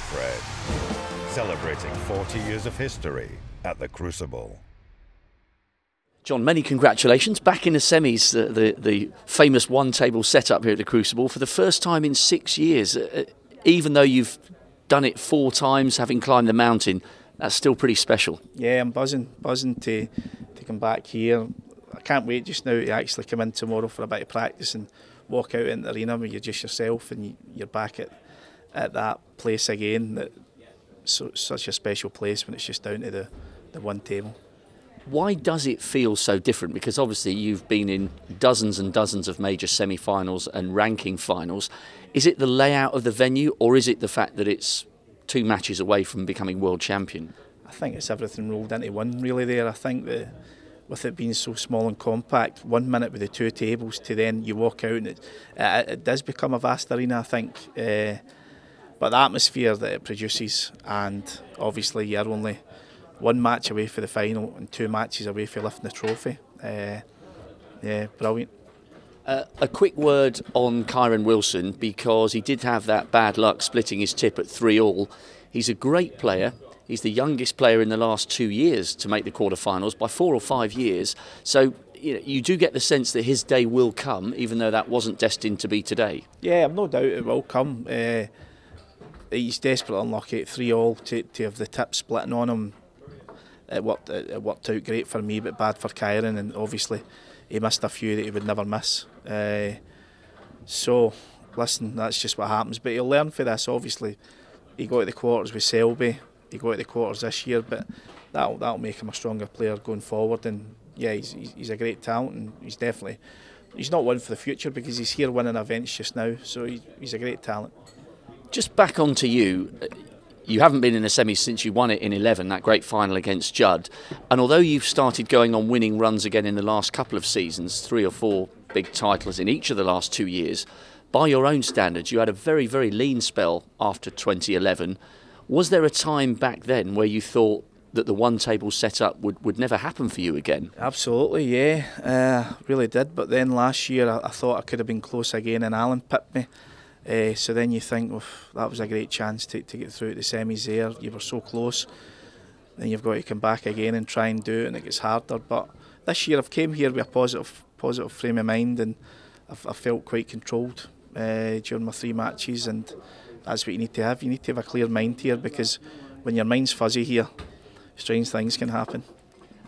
Betfred, celebrating 40 years of history at the Crucible. John, many congratulations. Back in the semis, the famous one-table setup here at the Crucible for the first time in 6 years. Even though you've done it 4 times, having climbed the mountain, that's still pretty special. Yeah, I'm buzzing to come back here. I can't wait just now to actually come in tomorrow for a bit of practice and walk out in the arena where you're just yourself and you're back at that place again. Such a special place when it's just down to the one table. Why does it feel so different? Because obviously you've been in dozens and dozens of major semi-finals and ranking finals. Is it the layout of the venue, or is it the fact that it's 2 matches away from becoming world champion? I think it's everything rolled into one really there. I think that with it being so small and compact, 1 minute with the 2 tables to then you walk out and it does become a vast arena, I think. But the atmosphere that it produces, and obviously you're only 1 match away for the final and 2 matches away for lifting the trophy. Yeah, brilliant. A quick word on Kyron Wilson, because he did have that bad luck splitting his tip at 3-all. He's a great player. He's the youngest player in the last 2 years to make the quarterfinals by 4 or 5 years. So you do get the sense that his day will come, even though that wasn't destined to be today. Yeah, I've no doubt it will come. He's desperately unlucky at 3-all to have the tip splitting on him. It worked out great for me, but bad for Kyron, and obviously he missed a few that he would never miss. So, listen, that's just what happens. But he'll learn for this. Obviously, he got to the quarters with Selby. He got to the quarters this year, but that'll make him a stronger player going forward. And yeah, he's a great talent, and he's not one for the future because he's here winning events just now. So he's a great talent. Just back onto you. You haven't been in the semis since you won it in 11, that great final against Judd. And although you've started going on winning runs again in the last couple of seasons, 3 or 4 big titles in each of the last 2 years, by your own standards, you had a very, very lean spell after 2011. Was there a time back then where you thought that the one-table setup would never happen for you again? Absolutely, yeah. Really did. But then last year I thought I could have been close again, and Alan pipped me. So then you think, well, that was a great chance to get through to the semis there. You were so close. Then you've got to come back again and try and do it, and it gets harder. But this year I've came here with a positive frame of mind, and I felt quite controlled during my 3 matches, and that's what you need to have. You need to have a clear mind here, because when your mind's fuzzy here, strange things can happen.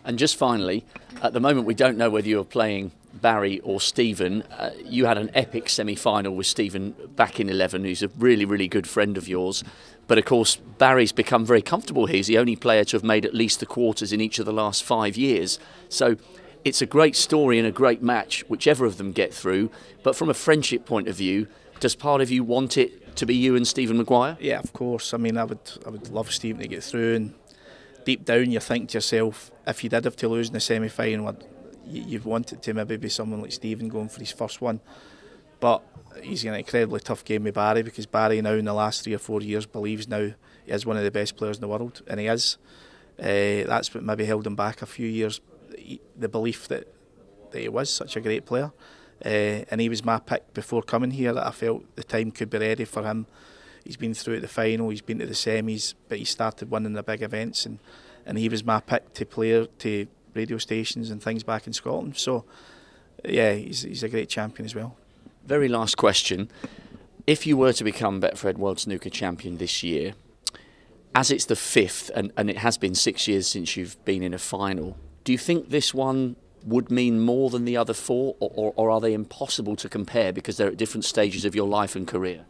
And just finally, at the moment we don't know whether you're playing Barry or Stephen. You had an epic semi-final with Stephen back in 11, who's a really, really good friend of yours. But of course, Barry's become very comfortable here. He's the only player to have made at least the quarters in each of the last 5 years. So it's a great story and a great match, whichever of them get through. But from a friendship point of view, does part of you want it to be you and Stephen Maguire? Yeah, of course. I mean, I would love Stephen to get through, and deep down you think to yourself, if you did have to lose in the semi-final, you'd want it to maybe be someone like Stephen going for his first one. But he's got an incredibly tough game with Barry, because Barry now in the last 3 or 4 years believes now he is one of the best players in the world, and he is. That's what maybe held him back a few years, the belief that he was such a great player. And he was my pick before coming here, that I felt the time could be ready for him. He's been through at the final, he's been to the semis, but he started winning the big events, and he was my pick to play to radio stations and things back in Scotland. So yeah, he's a great champion as well. Very last question. If you were to become Betfred World Snooker Champion this year, as it's the 5th, and it has been 6 years since you've been in a final, do you think this one would mean more than the other 4, or are they impossible to compare because they're at different stages of your life and career?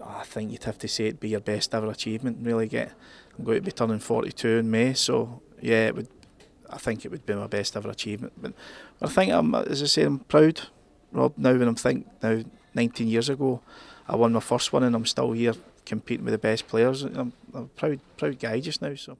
I think you'd have to say it'd be your best ever achievement. I'm going to be turning 42 in May, so yeah, I think it would be my best ever achievement. But I think, as I say, I'm proud, Rob, now when I'm thinking, now 19 years ago, I won my first one, and I'm still here competing with the best players. I'm a proud guy just now. So.